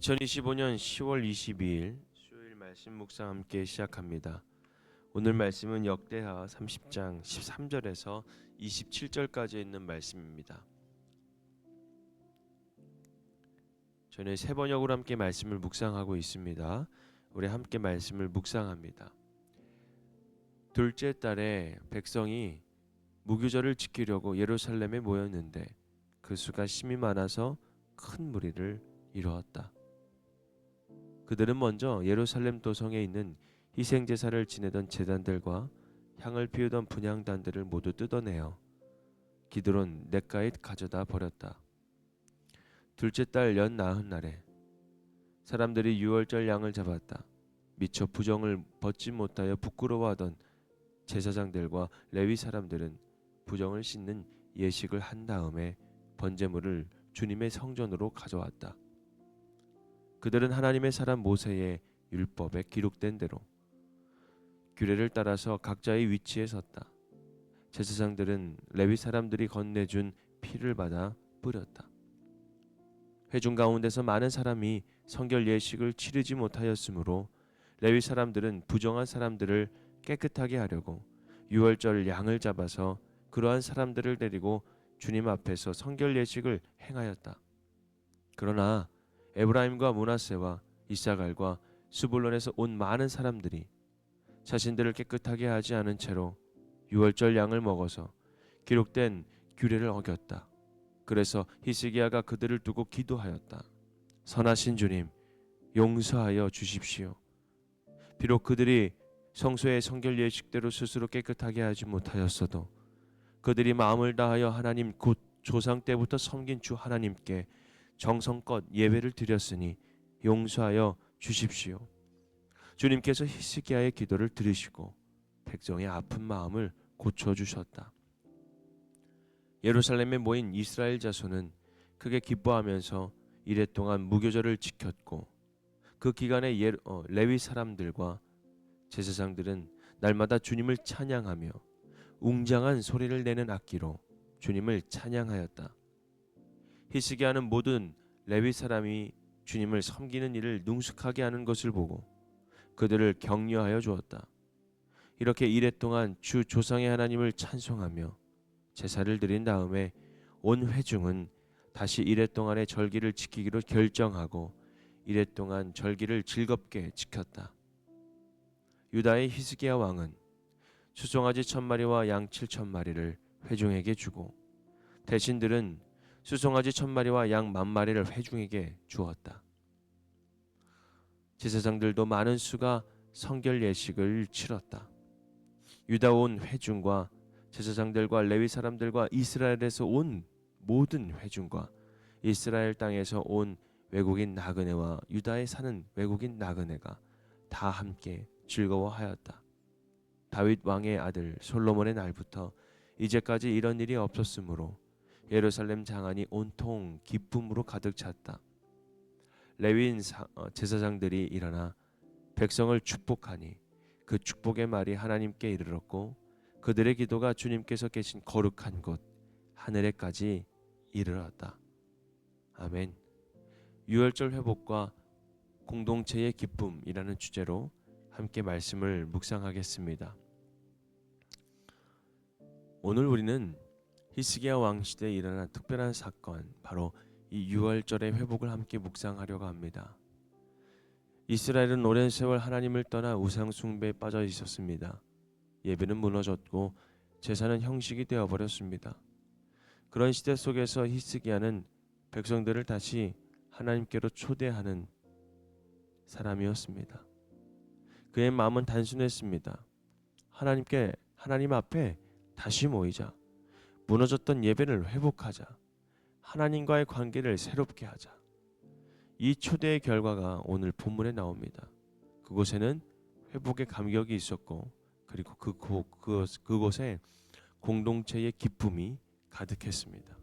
2025년 10월 22일 수요일 말씀 묵상 함께 시작합니다. 오늘 말씀은 역대하 30장 13절에서 27절까지 있는 말씀입니다. 저는 새 번역으로 함께 말씀을 묵상하고 있습니다. 우리 함께 말씀을 묵상합니다. 둘째 달에 백성이 무교절을 지키려고 예루살렘에 모였는데 그 수가 심히 많아서 큰 무리를 이루었다. 그들은 먼저 예루살렘 도성에 있는 희생제사를 지내던 제단들과 향을 피우던 분향단들을 모두 뜯어내어 기드론 냇가에 가져다 버렸다. 둘째 달 연 나흔 날에 사람들이 유월절 양을 잡았다. 미처 부정을 벗지 못하여 부끄러워하던 제사장들과 레위 사람들은 부정을 씻는 예식을 한 다음에 번제물을 주님의 성전으로 가져왔다. 그들은 하나님의 사람 모세의 율법에 기록된 대로 규례를 따라서 각자의 위치에 섰다. 제사장들은 레위 사람들이 건네준 피를 받아 뿌렸다. 회중 가운데서 많은 사람이 성결 예식을 치르지 못하였으므로 레위 사람들은 부정한 사람들을 깨끗하게 하려고 유월절 양을 잡아서 그러한 사람들을 데리고 주님 앞에서 성결 예식을 행하였다. 그러나 에브라임과 므낫세와 이사갈과 스불론에서 온 많은 사람들이 자신들을 깨끗하게 하지 않은 채로 유월절 양을 먹어서 기록된 규례를 어겼다. 그래서 히스기야가 그들을 두고 기도하였다. 선하신 주님, 용서하여 주십시오. 비록 그들이 성소의 성결 예식대로 스스로 깨끗하게 하지 못하였어도 그들이 마음을 다하여 하나님 곧 조상 때부터 섬긴 주 하나님께 정성껏 예배를 드렸으니 용서하여 주십시오. 주님께서 히스기야의 기도를 들으시고 백성의 아픈 마음을 고쳐주셨다. 예루살렘에 모인 이스라엘 자손은 크게 기뻐하면서 이랫동안 무교절을 지켰고 그 기간에 레위 사람들과 제사장들은 날마다 주님을 찬양하며 웅장한 소리를 내는 악기로 주님을 찬양하였다. 히스기야는 모든 레위 사람이 주님을 섬기는 일을 능숙하게 하는 것을 보고 그들을 격려하여 주었다. 이렇게 이랫동안 주 조상의 하나님을 찬송하며 제사를 드린 다음에 온 회중은 다시 이랫동안의 절기를 지키기로 결정하고 이랫동안 절기를 즐겁게 지켰다. 유다의 히스기야 왕은 수송아지 1000마리와 양 7000마리를 회중에게 주고 대신들은 수송아지 1000마리와 양 10,000마리를 회중에게 주었다. 제사장들도 많은 수가 성결 예식을 치렀다. 유다 온 회중과 제사장들과 레위 사람들과 이스라엘에서 온 모든 회중과 이스라엘 땅에서 온 외국인 나그네와 유다에 사는 외국인 나그네가 다 함께 즐거워하였다. 다윗 왕의 아들 솔로몬의 날부터 이제까지 이런 일이 없었으므로 예루살렘 장안이 온통 기쁨으로 가득 찼다. 레위인 제사장들이 일어나 백성을 축복하니 그 축복의 말이 하나님께 이르렀고 그들의 기도가 주님께서 계신 거룩한 곳 하늘에까지 이르렀다. 아멘. 유월절 회복과 공동체의 기쁨이라는 주제로 함께 말씀을 묵상하겠습니다. 오늘 우리는 히스기야 왕 시대에 일어난 특별한 사건, 바로 이 유월절의 회복을 함께 묵상하려고 합니다. 이스라엘은 오랜 세월 하나님을 떠나 우상 숭배에 빠져 있었습니다. 예배는 무너졌고 제사는 형식이 되어버렸습니다. 그런 시대 속에서 히스기야는 백성들을 다시 하나님께로 초대하는 사람이었습니다. 그의 마음은 단순했습니다. 하나님 앞에 다시 모이자. 무너졌던 예배를 회복하자. 하나님과의 관계를 새롭게 하자. 이 초대의 결과가 오늘 본문에 나옵니다. 그곳에는 회복의 감격이 있었고 그리고 그곳에 공동체의 기쁨이 가득했습니다.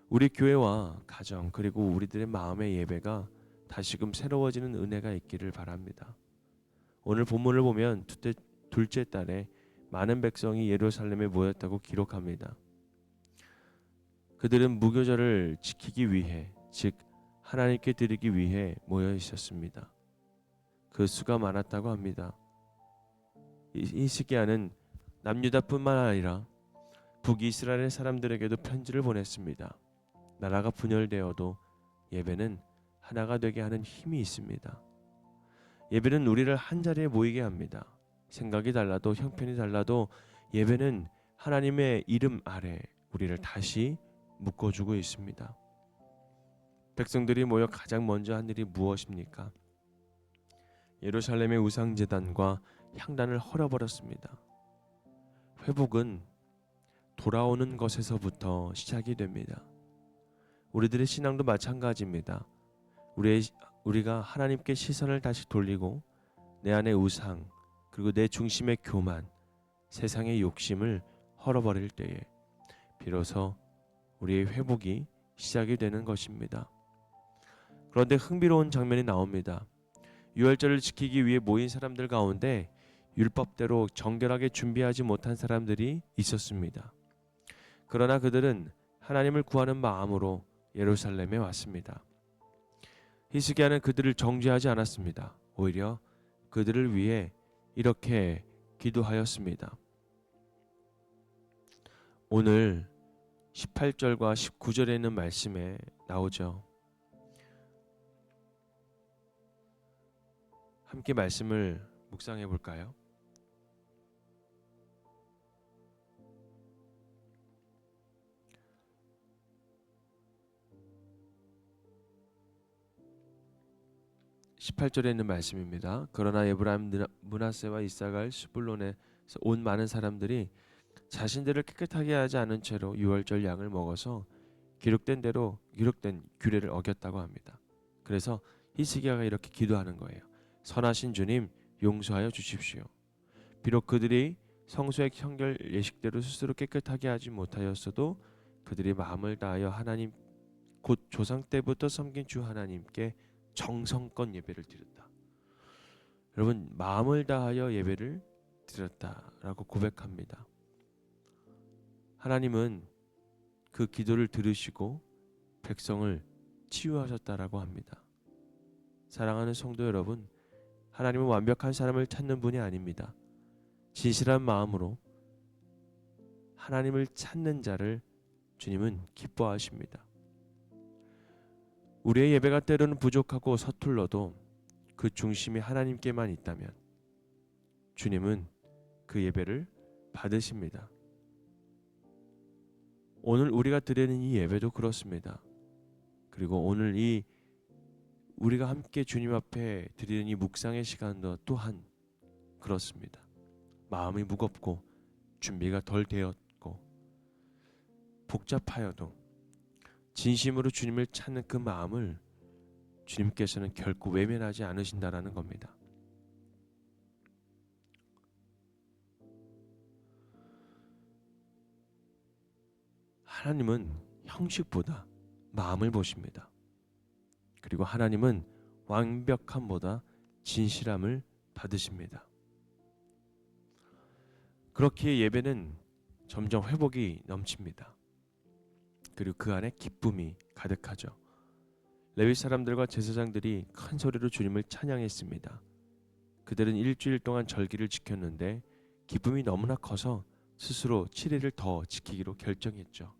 우리 교회와 가정 그리고 우리들의 마음의 예배가 다시금 새로워지는 은혜가 있기를 바랍니다. 오늘 본문을 보면 둘째 달에 많은 백성이 예루살렘에 모였다고 기록합니다. 그들은 무교절을 지키기 위해, 즉 하나님께 드리기 위해 모여 있었습니다. 그 수가 많았다고 합니다. 히스기야는 남유다뿐만 아니라 북이스라엘 사람들에게도 편지를 보냈습니다. 나라가 분열되어도 예배는 하나가 되게 하는 힘이 있습니다. 예배는 우리를 한자리에 모이게 합니다. 생각이 달라도 형편이 달라도 예배는 하나님의 이름 아래 우리를 다시 묶어주고 있습니다. 백성들이 모여 가장 먼저 한 일이 무엇입니까? 예루살렘의 우상제단과 향단을 헐어버렸습니다. 회복은 돌아오는 것에서부터 시작이 됩니다. 우리들의 신앙도 마찬가지입니다. 우리가 하나님께 시선을 다시 돌리고 내 안의 우상 그리고 내 중심의 교만, 세상의 욕심을 헐어버릴 때에 비로소 우리의 회복이 시작이 되는 것입니다. 그런데 흥미로운 장면이 나옵니다. 유월절을 지키기 위해 모인 사람들 가운데 율법대로 정결하게 준비하지 못한 사람들이 있었습니다. 그러나 그들은 하나님을 구하는 마음으로 예루살렘에 왔습니다. 히스기야는 그들을 정죄하지 않았습니다. 오히려 그들을 위해 이렇게 기도하였습니다. 오늘 18절과 19절에 있는 말씀에 나오죠. 함께 말씀을 묵상해 볼까요? (18절에) 있는 말씀입니다. 그러나 에브라임, 므낫세와 이사갈, 스불론에서 온 많은 사람들이 자신들을 깨끗하게 하지 않은 채로 유월절 양을 먹어서 기록된 규례를 어겼다고 합니다. 그래서 히스기야가 이렇게 기도하는 거예요. 선하신 주님, 용서하여 주십시오. 비록 그들이 성소의 성결 예식대로 스스로 깨끗하게 하지 못하였어도 그들이 마음을 다하여 하나님 곧 조상 때부터 섬긴 주 하나님께 정성껏 예배를 드렸다. 여러분, 마음을 다하여 예배를 드렸다라고 고백합니다. 하나님은 그 기도를 들으시고 백성을 치유하셨다라고 합니다. 사랑하는 성도 여러분, 하나님은 완벽한 사람을 찾는 분이 아닙니다. 진실한 마음으로 하나님을 찾는 자를 주님은 기뻐하십니다. 우리의 예배가 때로는 부족하고 서툴러도 그 중심이 하나님께만 있다면 주님은 그 예배를 받으십니다. 오늘 우리가 드리는 이 예배도 그렇습니다. 그리고 오늘 이 우리가 함께 주님 앞에 드리는 이 묵상의 시간도 또한 그렇습니다. 마음이 무겁고 준비가 덜 되었고 복잡하여도 진심으로 주님을 찾는 그 마음을 주님께서는 결코 외면하지 않으신다라는 겁니다. 하나님은 형식보다 마음을 보십니다. 그리고 하나님은 완벽함보다 진실함을 받으십니다. 그렇기에 예배는 점점 회복이 넘칩니다. 그리고 그 안에 기쁨이 가득하죠. 레위 사람들과 제사장들이 큰 소리로 주님을 찬양했습니다. 그들은 일주일 동안 절기를 지켰는데 기쁨이 너무나 커서 스스로 7일을 더 지키기로 결정했죠.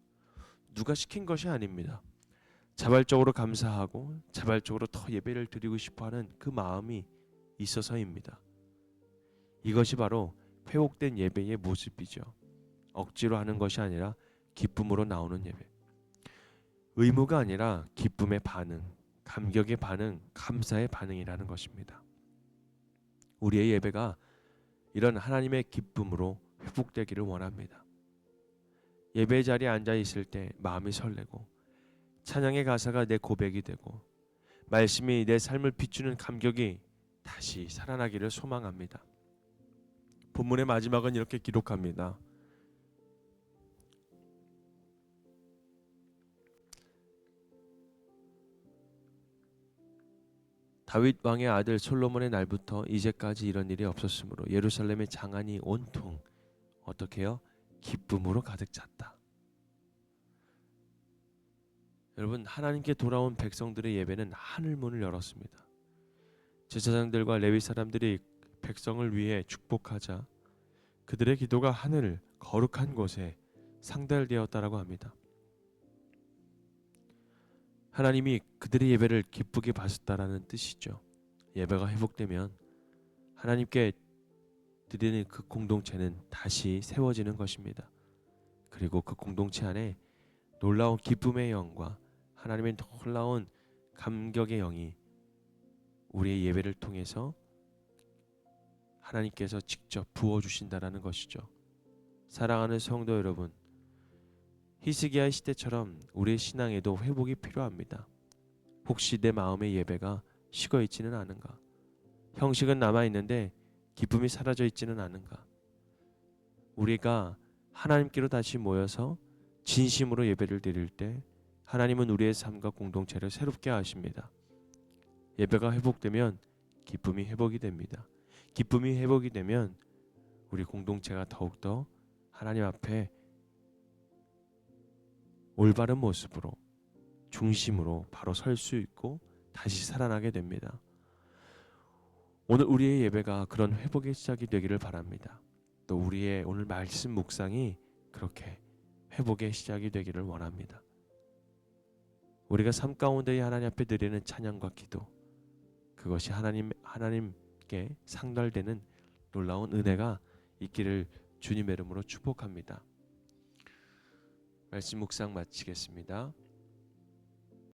누가 시킨 것이 아닙니다. 자발적으로 감사하고 자발적으로 더 예배를 드리고 싶어하는 그 마음이 있어서입니다. 이것이 바로 회복된 예배의 모습이죠. 억지로 하는 것이 아니라 기쁨으로 나오는 예배. 의무가 아니라 기쁨의 반응, 감격의 반응, 감사의 반응이라는 것입니다. 우리의 예배가 이런 하나님의 기쁨으로 회복되기를 원합니다. 예배 자리에 앉아 있을 때 마음이 설레고 찬양의 가사가 내 고백이 되고 말씀이 내 삶을 비추는 감격이 다시 살아나기를 소망합니다. 본문의 마지막은 이렇게 기록합니다. 다윗 왕의 아들 솔로몬의 날부터 이제까지 이런 일이 없었으므로 예루살렘의 장안이 온통 어떻게 해요? 기쁨으로 가득 찼다. 여러분, 하나님께 돌아온 백성들의 예배는 하늘 문을 열었습니다. 제사장들과 레위 사람들이 백성을 위해 축복하자 그들의 기도가 하늘 거룩한 곳에 상달되었다라고 합니다. 하나님이 그들의 예배를 기쁘게 받았다라는 뜻이죠. 예배가 회복되면 하나님께 드리는 그 공동체는 다시 세워지는 것입니다. 그리고 그 공동체 안에 놀라운 기쁨의 영과 하나님의 놀라운 감격의 영이 우리의 예배를 통해서 하나님께서 직접 부어주신다라는 것이죠. 사랑하는 성도 여러분, 히스기야 시대처럼 우리의 신앙에도 회복이 필요합니다. 혹시 내 마음의 예배가 식어 있지는 않은가? 형식은 남아 있는데 기쁨이 사라져 있지는 않은가? 우리가 하나님께로 다시 모여서 진심으로 예배를 드릴 때 하나님은 우리의 삶과 공동체를 새롭게 하십니다. 예배가 회복되면 기쁨이 회복이 됩니다. 기쁨이 회복이 되면 우리 공동체가 더욱더 하나님 앞에 올바른 모습으로 중심으로 바로 설 수 있고 다시 살아나게 됩니다. 오늘 우리의 예배가 그런 회복의 시작이 되기를 바랍니다. 또 우리의 오늘 말씀 묵상이 그렇게 회복의 시작이 되기를 원합니다. 우리가 삶 가운데 하나님 앞에 드리는 찬양과 기도, 그것이 하나님께 상달되는 놀라운 은혜가 있기를 주님의 이름으로 축복합니다. 말씀 묵상 마치겠습니다.